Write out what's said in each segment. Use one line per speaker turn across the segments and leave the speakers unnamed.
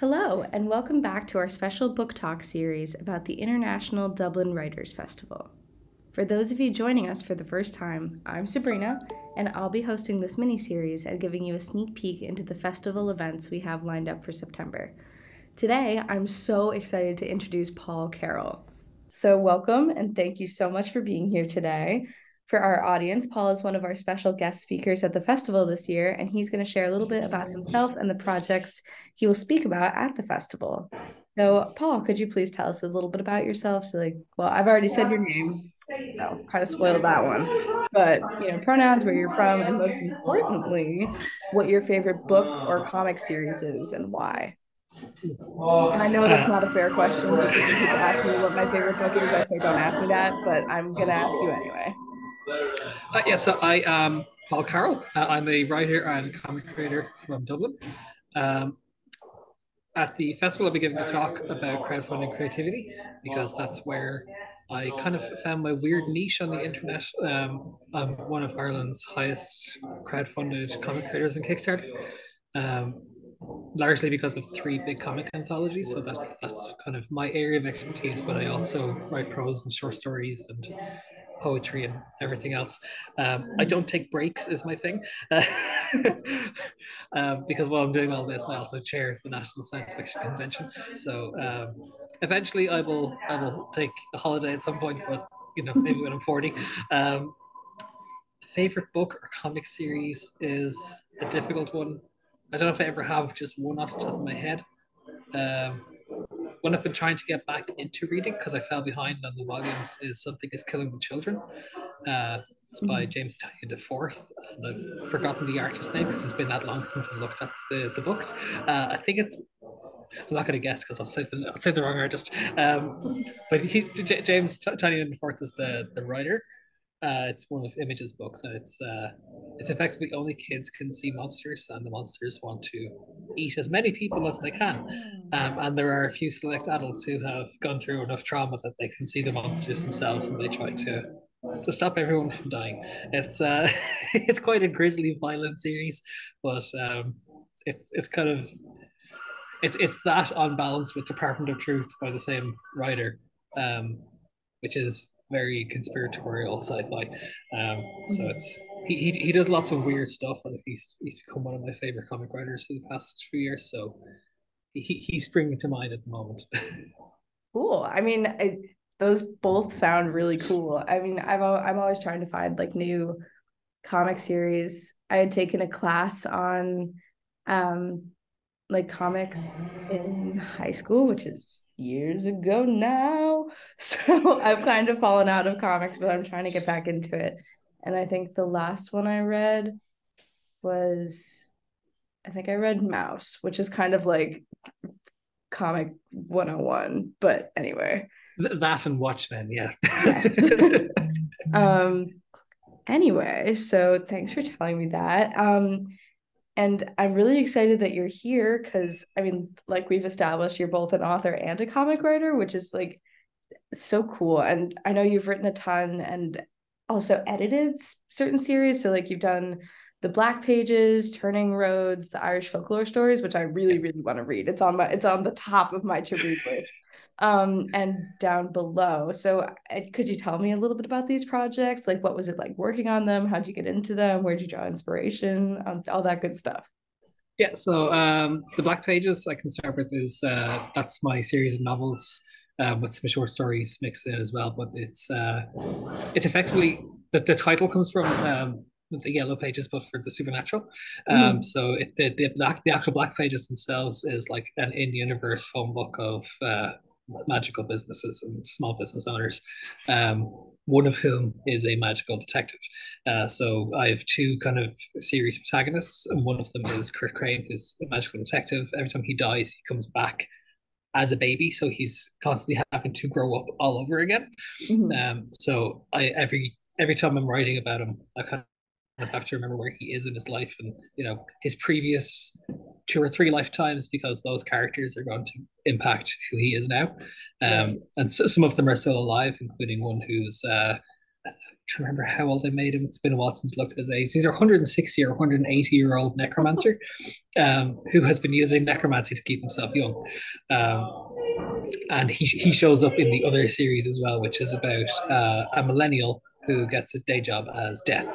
Hello, and welcome back to our special book talk series about the International Dublin Writers' Festival. For those of you joining us for the first time, I'm Sabrina, and I'll be hosting this mini-series and giving you a sneak peek into the festival events we have lined up for September. Today, I'm so excited to introduce Paul Carroll. So welcome, and thank you so much for being here today. For our audience, Paul is one of our special guest speakers at the festival this year, and he's going to share a little bit about himself and the projects he will speak about at the festival. So, Paul, could you please tell us a little bit about yourself? Well, I've already said your name, so kind of spoiled that one. But, pronouns, where you're from, and most importantly, what your favorite book or comic series is and why. And I know that's not a fair question because when people ask me what my favorite book is, I say, don't ask me that, but I'm going to ask you anyway.
So I am Paul Carroll. I'm a writer and comic creator from Dublin. Um, at the festival, I'll be giving a talk about crowdfunding creativity because that's where I kind of found my weird niche on the internet. I'm one of Ireland's highest crowdfunded comic creators in Kickstarter, um, largely because of three big comic anthologies. So that's kind of my area of expertise. But I also write prose and short stories and poetry and everything else. I don't take breaks is my thing. Because while I'm doing all this, I also chair the National Science Fiction Convention. So eventually I will take a holiday at some point, but maybe when I'm 40. Favorite book or comic series is a difficult one. I don't know if I ever have just one off the top of my head. Um, One I've been trying to get back into reading because I fell behind on the volumes is Something is Killing the Children. It's by James Tynion the Fourth, and I've forgotten the artist's name because it's been that long since I looked at the books. I think it's. I'm not going to guess because I'll say the wrong artist. But James Tynion the Fourth is the writer. It's one of Image's books, and it's effectively only kids can see monsters, and the monsters want to eat as many people as they can. And there are a few select adults who have gone through enough trauma that they can see the monsters themselves, and they try to stop everyone from dying. It's it's quite a grisly, violent series, but it's kind of it's that on balance with Department of Truth by the same writer, um, which is very conspiratorial sci-fi. So he does lots of weird stuff, and he's become one of my favorite comic writers for the past few years. So he's springing to mind at the moment.
Cool. Those both sound really cool. I'm always trying to find like new comic series. I had taken a class on like comics in high school, which is years ago now. So I've kind of fallen out of comics, but I'm trying to get back into it. And I think the last one I read was I think I read Mouse, which is kind of like comic 101, but anyway.
That and Watchmen, yeah.
Yes. um anyway, so thanks for telling me that. And I'm really excited that you're here because like we've established, you're both an author and a comic writer, which is like so cool. And I know you've written a ton and also edited certain series. So like you've done the Black Pages, Turning Roads, the Irish folklore stories, which I really, really want to read. It's on the top of my to read list. And down below. So could you tell me a little bit about these projects? Like what was it like working on them? How'd you get into them? Where'd you draw inspiration? All that good stuff.
Yeah, so the Black Pages I can start with is that's my series of novels with some short stories mixed in as well. But it's effectively the title comes from the Yellow Pages, but for the supernatural.
Mhm.
So the actual Black Pages themselves is like an in-universe phone book of magical businesses and small business owners. One of whom is a magical detective. So I have two kind of series protagonists, and one of them is Kurt Crane, who's a magical detective. Every time he dies, he comes back as a baby, so he's constantly having to grow up all over again.
Mhm.
So I every time I'm writing about him, I kind of have to remember where he is in his life and his previous two or three lifetimes because those characters are going to impact who he is now.
Right.
And so, some of them are still alive, including one who's can't remember how old I made him. It's been a while since I looked at his age. He's a 160 or 180-year-old necromancer who has been using necromancy to keep himself young. And he shows up in the other series as well, which is about a millennial who gets a day job as Death.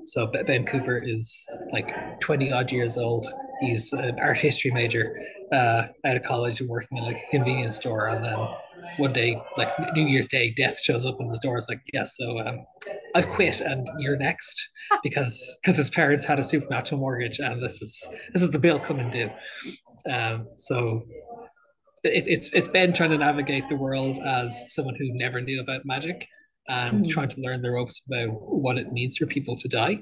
So Ben Cooper is like 20 odd years old. He's an art history major out of college and working in like a convenience store. And then one day, like New Year's Day, Death shows up in the store. It's like, yes, so I've quit and you're next because his parents had a supernatural mortgage and this is the bill coming due. So it's Ben trying to navigate the world as someone who never knew about magic and trying to learn the ropes about what it means for people to die.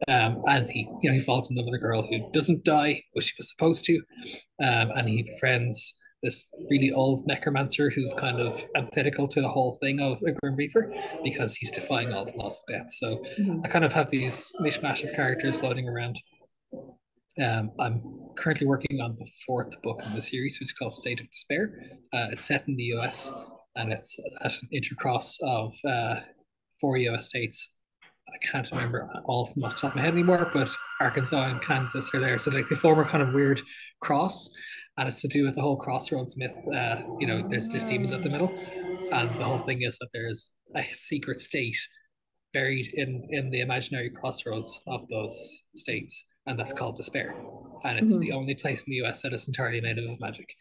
And he falls in love with a girl who doesn't die, but she was supposed to. And he befriends this really old necromancer who's kind of antithetical to the whole thing of a Grim Reaper because he's defying all the laws of death. So I kind of have these mishmash of characters floating around. I'm currently working on the fourth book in the series, which is called State of Despair. It's set in the US and it's at an intercross of four US states. I can't remember all of them off the top of my head anymore, but Arkansas and Kansas are there. So like they form a kind of weird cross, and it's to do with the whole crossroads myth. There's demons at the middle, and the whole thing is that there's a secret state buried in the imaginary crossroads of those states, and that's called despair. And it's the only place in the US that is entirely made up of magic.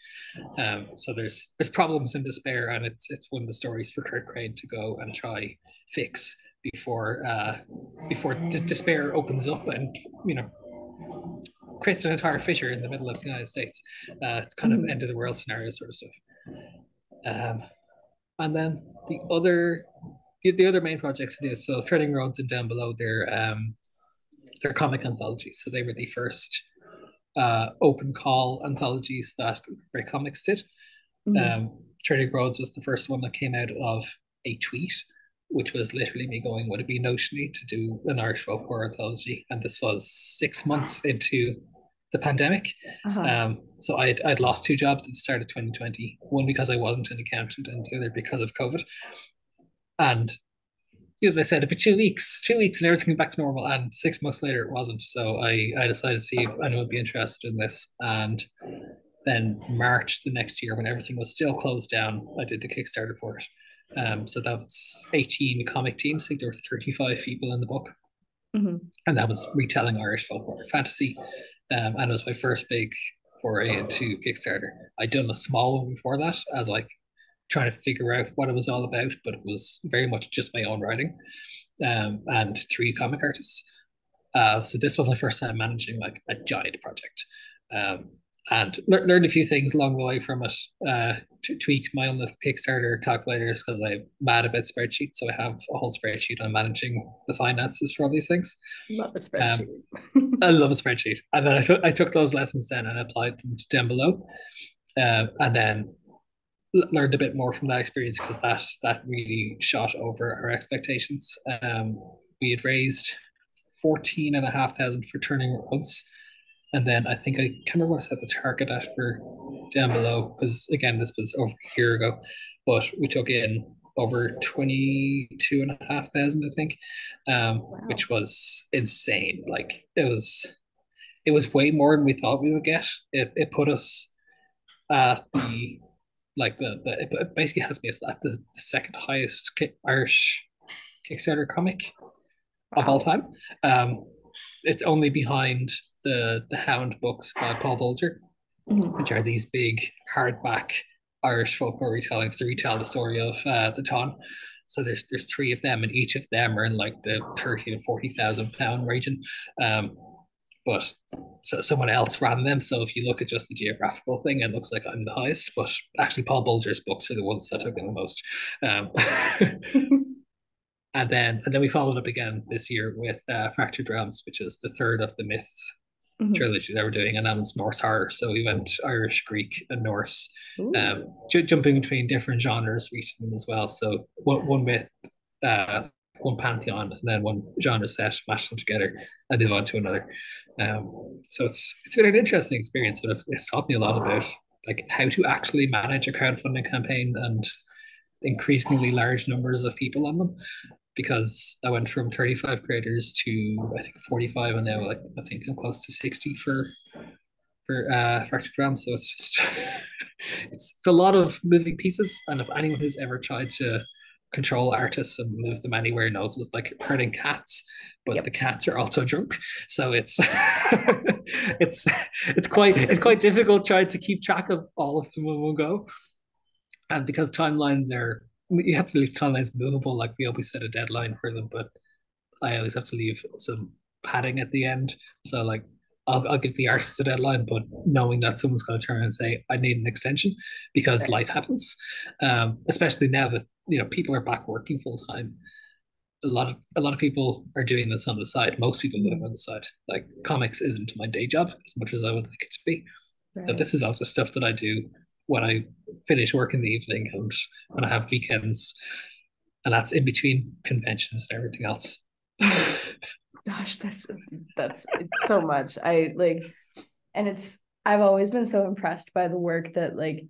So there's problems in despair, and it's one of the stories for Kurt Crane to go and try fix before despair opens up and creates an entire fissure in the middle of the United States. It's kind of end of the world scenario sort of stuff. And then the other main projects to do, so Threading Roads and Down Below, they're comic anthologies. So they were the first open call anthologies that Great Comics did. Threading Roads was the first one that came out of a tweet, which was literally me going, would it be notionally to do an Irish folk horror anthology? And this was 6 months into the pandemic. So I'd lost two jobs at the start of 2020, one because I wasn't an accountant and the other because of COVID. And they said it'd be 2 weeks and everything back to normal, and 6 months later it wasn't. So I decided to see if anyone would be interested in this. And then March the next year, when everything was still closed down, I did the Kickstarter for it. So that was 18 comic teams. I think there were 35 people in the book. And that was retelling Irish folklore fantasy. And it was my first big foray into Kickstarter. I'd done a small one before that as like trying to figure out what it was all about, but it was very much just my own writing and 3 comic artists. So this was my first time managing like a giant project. And learned a few things along the way from it. Tweaked my own little Kickstarter calculators because I'm mad about spreadsheets. So I have a whole spreadsheet on managing the finances for all these things.
Love a spreadsheet.
I love a spreadsheet. And then I took those lessons then and applied them to Down Below. And then learned a bit more from that experience because that really shot over our expectations. We had raised 14,500 for Turning Roads. And then I think I can't remember what I set the target at for Down Below, because again, this was over a year ago, but we took in over 22,500, I think, which was insane. Like it was way more than we thought we would get. It put us at it basically has me at the second highest Irish Kickstarter comic of all time. It's only behind the Hound books by Paul Bulger, which are these big hardback Irish folklore retellings to retell the story of the Ton. So there's 3 of them, and each of them are in like the 30 to 40,000 pound region. But so someone else ran them. So if you look at just the geographical thing, it looks like I'm the highest. But actually, Paul Bulger's books are the ones that took in the most. And then we followed up again this year with Fractured Realms, which is the third of the Myth trilogy that we're doing, and that one's Norse horror. So we went Irish, Greek, and Norse, jumping between different genres, reaching them as well. So one myth, one pantheon, and then one genre set, mash them together, and move on to another. So it's been an interesting experience, and it's taught me a lot about like how to actually manage a crowdfunding campaign and increasingly large numbers of people on them, because I went from 35 creators to I think 45, and now like I think I'm close to 60 for Fractured Realms. So it's just it's a lot of moving pieces, and if anyone who's ever tried to control artists and move them anywhere knows it's like herding cats, but the
Yep.
cats are also drunk, so it's it's it's quite difficult trying to keep track of all of them in one go. And because timelines are, you have to leave timelines movable, like we always set a deadline for them, but I always have to leave some padding at the end. So like I'll give the artist a deadline, but knowing that someone's going to turn and say I need an extension because
Right.
life happens. Especially now that people are back working full time. A lot of people are doing this on the side. Most people do it on the side. Like comics isn't my day job as much as I would like it to be. So
Right.
this is also stuff that I do when I finish work in the evening and when I have weekends, and that's in between conventions and everything else.
Mhm. Gosh, that's it's so much. I like, and it's I've always been so impressed by the work that like,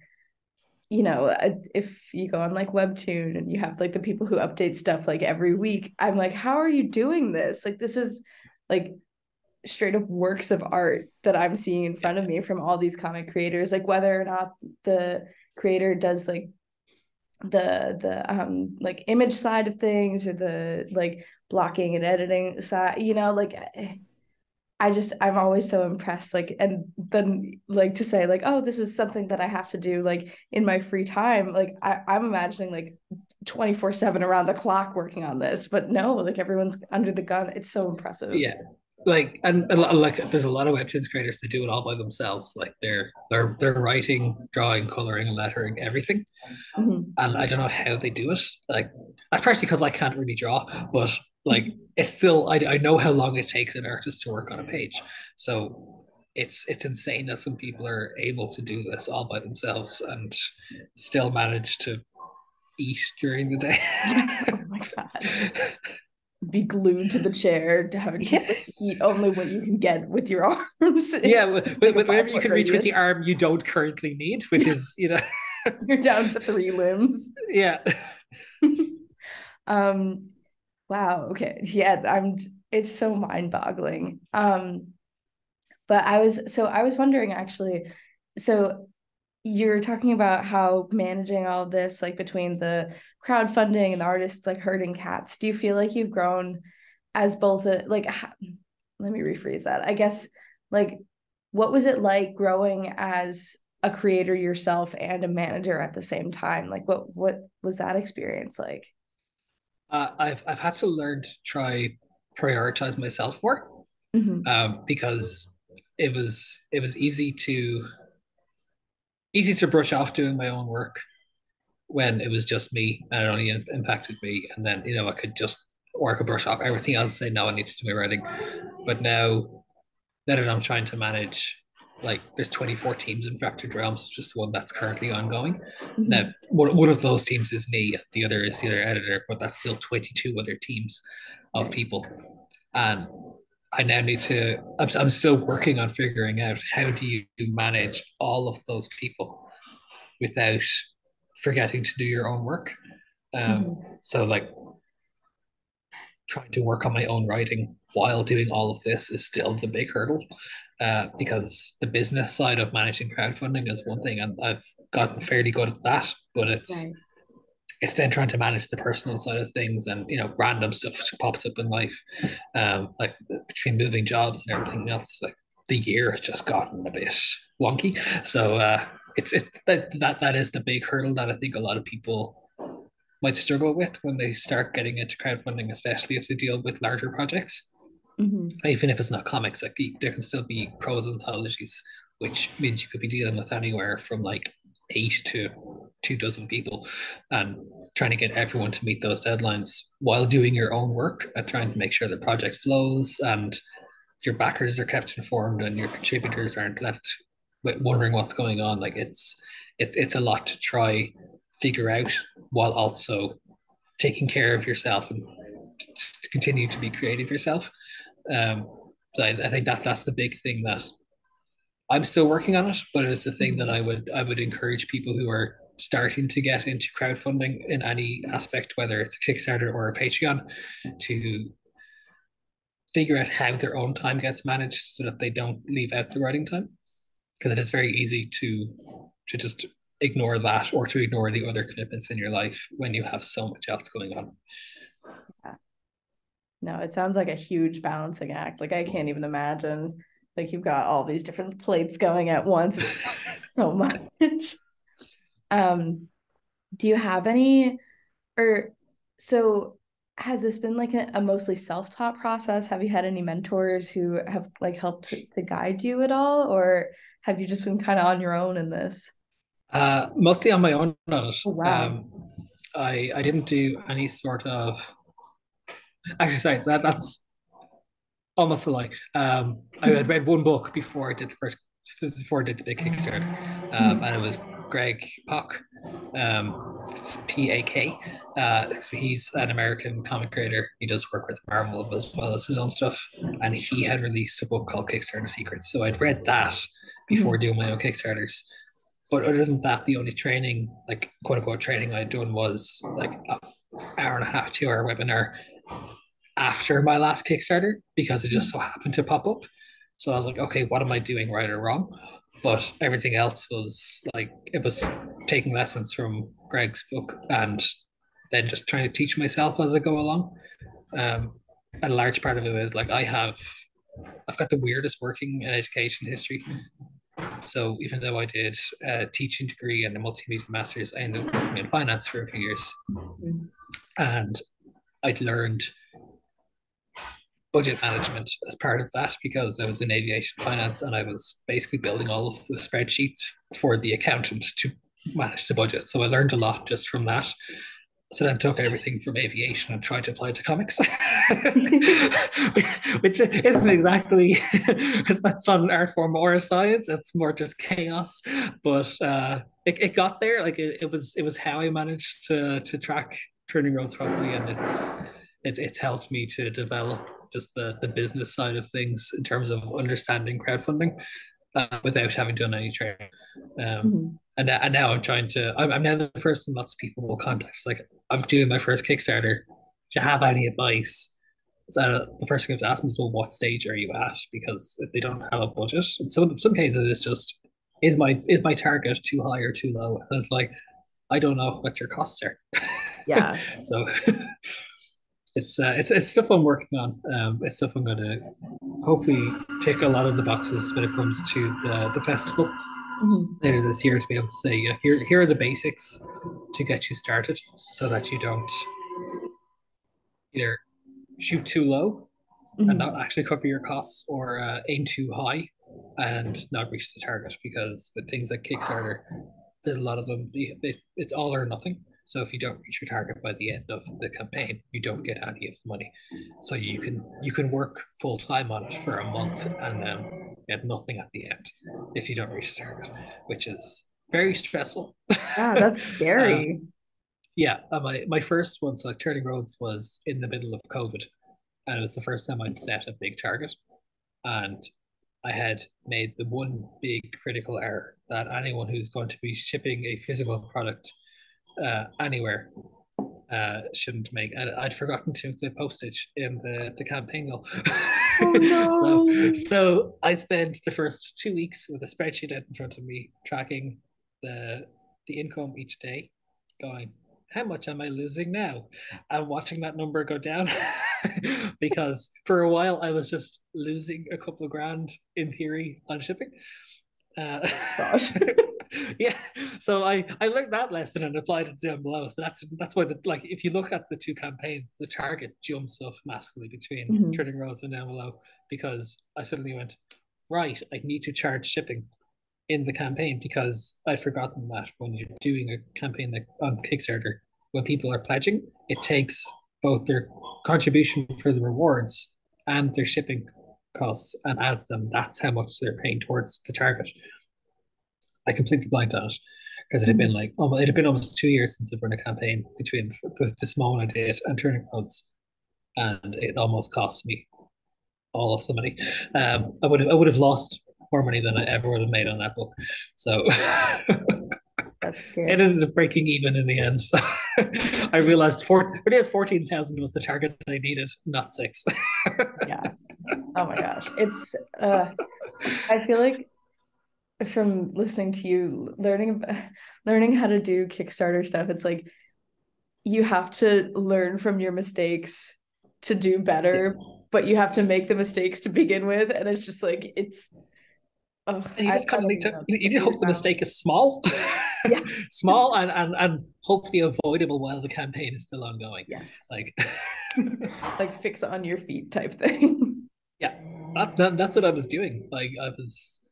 if you go on like Webtoon and you have like the people who update stuff like every week, I'm like, how are you doing this? Like this is like straight up works of art that I'm seeing in front of me from all these comic creators, like whether or not the creator does like the like image side of things or the like blocking and editing side, like I'm always so impressed, like, and then like to say like, oh, this is something that I have to do like in my free time, like I'm imagining like 24/7 around the clock working on this, but no, like everyone's under the gun. It's so impressive.
Yeah, like, and a lot, like there's a lot of webtoons creators that do it all by themselves. Like they're writing, drawing, coloring, lettering, everything.
Mhm.
And I don't know how they do it. Like that's partially because I can't really draw, but like it's still I know how long it takes an artist to work on a page. So it's insane that some people are able to do this all by themselves and still manage to eat during the day.
Oh my God. Be glued to the chair, to having to
Yeah,
like, eat only what you can get with your arms
yeah.
in like a
Whatever
five
you
foot
can reach with the
radius.
arm you don't currently need, which is
You're down to three limbs.
yeah.
um, wow. Okay. Yeah. It's so mind boggling. But I was wondering actually, so you're talking about how managing all of this, like between the crowdfunding and the artists like herding cats, do you feel like you've grown as both a like let me rephrase that. I guess like what was it like growing as a creator yourself and a manager at the same time? Like what was that experience like?
I've had to learn to try prioritize myself more,
Mm-hmm.
because it was easy to brush off doing my own work when it was just me and it only impacted me, and then I could just, or I could brush off everything else and say no, I need to do my writing. But now that I'm trying to manage, like there's 24 teams in Fractured Realms, just the one that's currently ongoing. Now,
Mm-hmm.
one of those teams is me, the other is the other editor, but that's still 22 other teams of
Right.
people. And I now need to, I'm still working on figuring out how do you manage all of those people without forgetting to do your own work. Um,
Mm-hmm.
so, like, trying to work on my own writing while doing all of this is still the big hurdle, because the business side of managing crowdfunding is one thing, and I've gotten fairly good at that, but
Right.
it's then trying to manage the personal side of things, and random stuff pops up in life, like between moving jobs and everything else. Like the year has just gotten a bit wonky, so that is the big hurdle that I think a lot of people might struggle with when they start getting into crowdfunding, especially if they deal with larger projects.
Mm-hmm.
Even if it's not comics, like there can still be prose anthologies, which means you could be dealing with anywhere from like 8 to 2 dozen people, and trying to get everyone to meet those deadlines while doing your own work and trying to make sure the project flows and your backers are kept informed and your contributors aren't left wondering what's going on. Like it's a lot to try figure out while also taking care of yourself and continue to be creative yourself. Um, so I think that's the big thing that I'm still working on it, but it's the thing that
Mm-hmm.
I would encourage people who are starting to get into crowdfunding in any aspect, whether it's a Kickstarter or a Patreon, to figure out how their own time gets managed so that they don't leave out the writing time. Because it is very easy to just ignore that or to ignore the other commitments in your life when you have so much else going on.
Yeah. No, it sounds like a huge balancing act. Like I can't even imagine. Like you've got all these different plates going at once. It's so much. Do you have any, or so has this been like a mostly self-taught process? Have you had any mentors who have like helped to guide you at all, or have you just been kind of on your own in this?
Mostly on my own on it.
Oh, wow.
I didn't do any sort of, actually sorry, that's almost a lie. I had read one book before I did the big Kickstarter, and it was Greg Pak. It's Pak. So he's an American comic creator. He does work with Marvel as well as his own stuff, and he had released a book called Kickstarter Secrets. So I'd read that before doing my own Kickstarters. But other than that, the only training, like quote unquote training I'd done was like an hour and a half, 2 hour webinar after my last Kickstarter because it just so happened to pop up. So I was like, okay, what am I doing right or wrong? But everything else was like, it was taking lessons from Greg's book and then just trying to teach myself as I go along. And a large part of it is like, I've got the weirdest working in education history. So even though I did a teaching degree and a multimedia master's, I ended up working in finance for a few years. And I'd learned budget management as part of that because I was in aviation finance and I was basically building all of the spreadsheets for the accountant to manage the budget. So I learned a lot just from that. So then took everything from aviation and tried to apply it to comics, which isn't exactly, it's not an art form or a science. It's more just chaos. But it got there. Like it was how I managed to track Turning Roads properly, and it's helped me to develop just the business side of things in terms of understanding crowdfunding without having done any training. And now I'm trying to. I'm now the person lots of people will contact. It's like I'm doing my first Kickstarter. Do you have any advice? So the first thing I have to ask them is, well, what stage are you at? Because if they don't have a budget, in some cases it's just is my target too high or too low? And it's like I don't know what your costs are.
Yeah.
So it's stuff I'm working on. It's stuff I'm going to hopefully tick a lot of the boxes when it comes to the festival later this year to be able to say, yeah, here are the basics to get you started, so that you don't either shoot too low and not actually cover your costs, or aim too high and not reach the target. Because with things like Kickstarter, there's a lot of them. It's all or nothing. So if you don't reach your target by the end of the campaign, you don't get any of the money. So you can work full time on it for a month and then get nothing at the end if you don't reach the target, which is very stressful.
Yeah, that's scary.
Yeah, my first one, so like Turning Roads, was in the middle of COVID, and it was the first time I'd set a big target, and I had made the one big critical error that anyone who's going to be shipping a physical product anywhere shouldn't make. And I'd forgotten to include postage in the campaign goal.
Oh no.
So I spent the first 2 weeks with a spreadsheet out in front of me, tracking the income each day, going, how much am I losing now? And watching that number go down. Because for a while I was just losing a couple of grand in theory on shipping.
Gosh.
Yeah, so I learned that lesson and applied it down below. So that's why like if you look at the two campaigns, the target jumps up massively between Turning Roads and down below, because I suddenly went, right, I need to charge shipping in the campaign, because I'd forgotten that when you're doing a campaign like on Kickstarter, when people are pledging, it takes both their contribution for the rewards and their shipping costs and adds them. That's how much they're paying towards the target. I completely blanked on it because it had been like, it had been almost 2 years since I'd run a campaign between the small one I did and Turning Roads, and it almost cost me all of the money. I would have lost more money than I ever would have made on that book. So
That's
It
scary.
ended up breaking even in the end. So I realized 14,000 was the target that I needed, not six.
Yeah. Oh my gosh. It's I feel like from listening to you learning how to do Kickstarter stuff, it's like you have to learn from your mistakes to do
Yeah.
better, but you have to make the mistakes to begin with, and it's just like it's
And you
I
just kind of
don't
need
even
to
know.
you
The
need to
weird
hope the
balance.
mistake is small.
Yeah.
Small and hopefully avoidable while the campaign is still ongoing.
Yes.
Like
Like fix on your feet type thing.
yeah, that's what I was doing. Like I was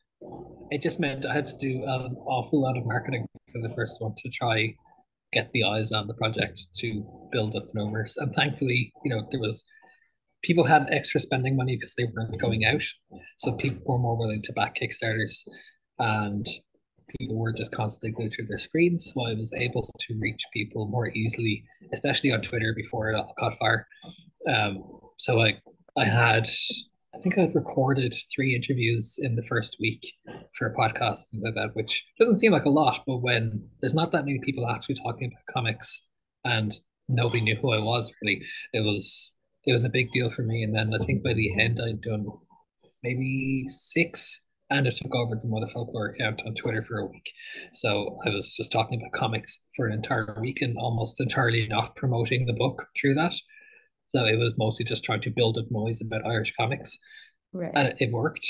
it just meant I had to do an awful lot of marketing for the first one to try get the eyes on the project to build up the numbers. And thankfully, there was people had extra spending money because they weren't going out. So people were more willing to back Kickstarters and people were just constantly glued to their screens. So I was able to reach people more easily, especially on Twitter before it all caught fire. So I had I think I'd recorded 3 interviews in the first week for a podcast like that, which doesn't seem like a lot, but when there's not that many people actually talking about comics and nobody knew who I was really, it was it was a big deal for me. And then I think by the end I'd done maybe six, and I took over the Mother Folklore account on Twitter for a week. So I was just talking about comics for an entire week and almost entirely not promoting the book through that. So it was mostly just trying to build up noise about Irish comics,
Right.
and it worked.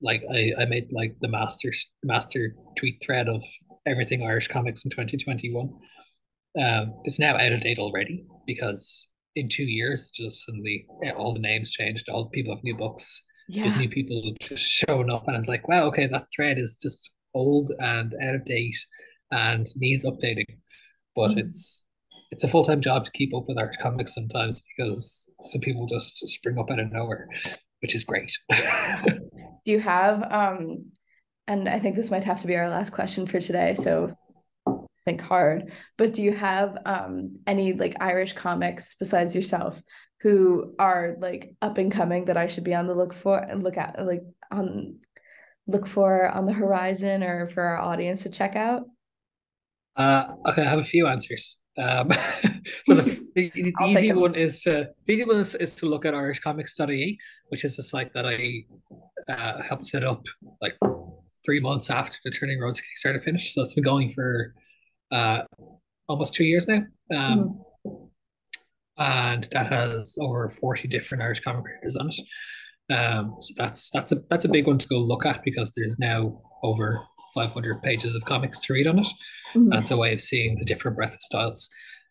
Like I made like the master tweet thread of everything Irish comics in 2021. It's now out of date already because in 2 years, just suddenly all the names changed. All the people have new books. Just
Yeah.
new people just showing up, and it's like, wow, okay, that thread is just old and out of date and needs updating. But
Mhm.
it's a full time job to keep up with Irish comics sometimes because some people just spring up out of nowhere, which is great.
Do you have and I think this might have to be our last question for today, so think hard. But do you have any like Irish comics besides yourself who are like up and coming that I should be on the look for and on look for on the horizon or for our audience to check out?
Okay, I have a few answers. So the
I'll take
easy
them.
one is to look at irishcomics.ie, which is a site that I helped set up like 3 months after the Turning Roads Kickstarter finished. So it's been going for uh, almost 2 years now. Um,
Mhm.
and that has over 40 different Irish comic creators on it. So that's a big one to go look at because there's now over 500 pages of comics to read on it. And it's
Mhm.
a way of seeing the different breadth of styles.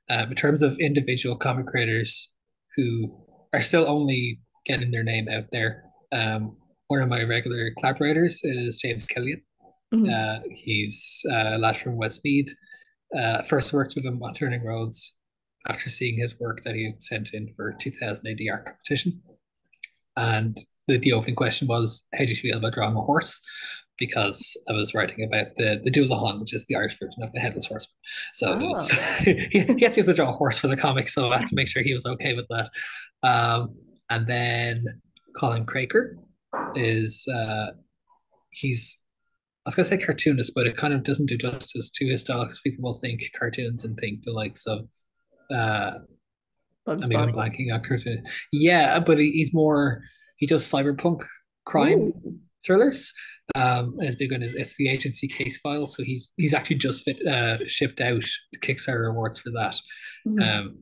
In terms of individual comic creators who are still only getting their name out there, one of my regular collaborators is James Killian.
Mhm.
He's a lad from Westmeath. First worked with him on Turning Roads after seeing his work that he sent in for 2000 AD art competition. And the opening question was, how do you feel about drawing a horse? Because I was writing about the Doulahan, which is the Irish version of the Headless Horseman. So it was
Oh.
he had to draw a horse for the comic, so I had to make sure he was okay with that. And then Colin Craker is he's I was gonna say cartoonist, but it kind of doesn't do justice to his style because people will think cartoons and think the likes of uh
Bugs
maybe I'm
Bunny.
blanking on cartoon. Yeah, but he's more he does cyberpunk crime
Ooh.
thrillers. His big one is it's the agency case file. So he's actually just shipped out the Kickstarter awards for that.
Mhm.
Um,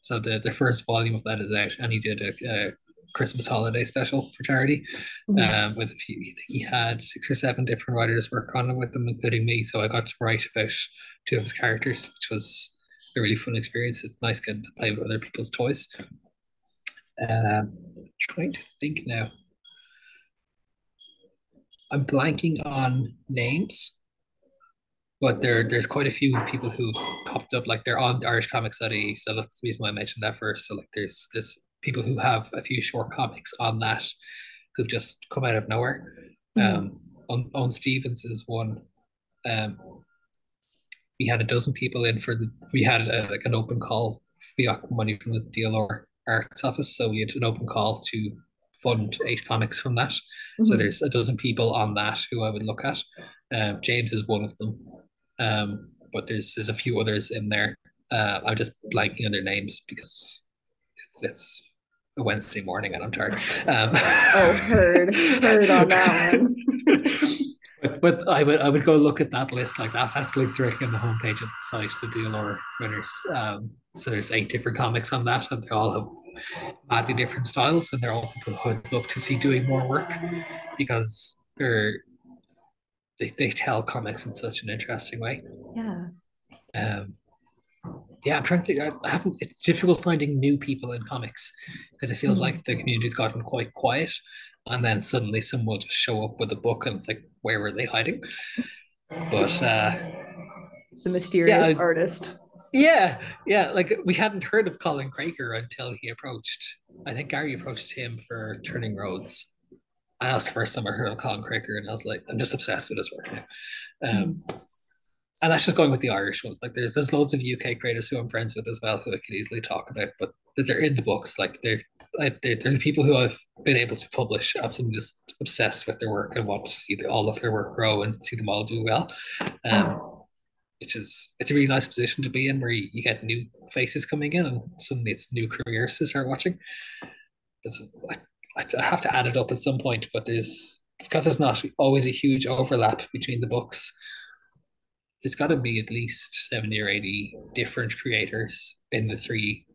so the first volume of that is out, and he did a Christmas holiday special for charity.
Mhm.
With a few, I think he had 6 or 7 different writers work on it with him, including me. So I got to write about 2 of his characters, which was a really fun experience. It's nice getting to play with other people's toys. Trying to think now. I'm blanking on names, but there's quite a few people who popped up. Like they're on the Irish Comics study, so that's the reason why I mentioned that first. So like there's people who have a few short comics on that who've just come out of nowhere.
Mhm.
Owen Stevens is one. Um, we had a dozen people in for the. We had like an open call. We got money from the DLR Arts office, so we had an open call to fund 8 comics from that. So
Mhm.
there's a dozen people on that who I would look at. James is one of them. but there's a few others in there. I'm just blanking on their names because it's a Wednesday morning and I'm tired.
Oh, heard on that one.
But I would go look at that list like that. That's linked directly on the homepage of the site, the DLR winners. So there's 8 different comics on that, and they all have madly different styles, and they're all people who I'd love to see doing more work because they tell comics in such an interesting way.
Yeah.
Um, yeah, I'm trying to think. I haven't. It's difficult finding new people in comics because it feels like the community's gotten quite quiet, and then suddenly someone will just show up with a book, and it's like, where were they hiding? But
The mysterious
yeah,
artist.
yeah. Like we hadn't heard of Colin Craker until he approached. I think Gary approached him for Turning Roads, and that's the first time I heard of Colin Craker, and I was like, I'm just obsessed with his work now. And that's just going with the Irish ones. Like there's loads of UK creators who I'm friends with as well who I could easily talk about, but they're in the books. Like they're the people who I've been able to publish. Absolutely just obsessed with their work and want to see all of their work grow and see them all do well. It's a really nice position to be in where you get new faces coming in and suddenly it's new careers to start watching. I have to add it up at some point, but because there's not always a huge overlap between the books, there's got to be at least 70 or 80 different creators in the 3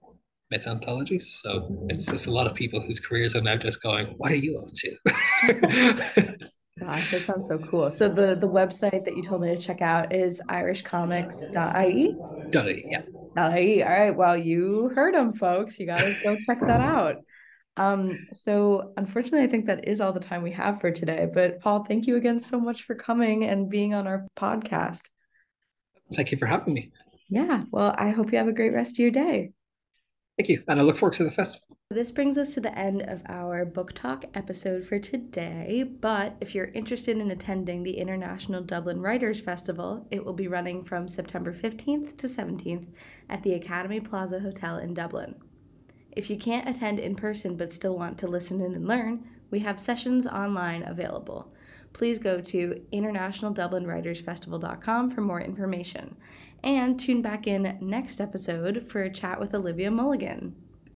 myth anthologies. So it's a lot of people whose careers are now just going, what are you up to?
Gosh, that sounds so cool. So the website that you told me to check out is irishcomics.ie?
Yeah.
.ie. All right. Well, you heard them, folks. You got to go check that out. So unfortunately, I think that is all the time we have for today. But Paul, thank you again so much for coming and being on our podcast.
Thank you for having me.
Yeah. Well, I hope you have a great rest of your day.
Thank you. And I look forward to the festival.
This brings us to the end of our book talk episode for today, but if you're interested in attending the International Dublin Writers Festival, it will be running from September 15th to 17th at the Academy Plaza Hotel in Dublin. If you can't attend in person but still want to listen in and learn, we have sessions online available. Please go to internationaldublinwritersfestival.com for more information. And tune back in next episode for a chat with Olivia Mulligan.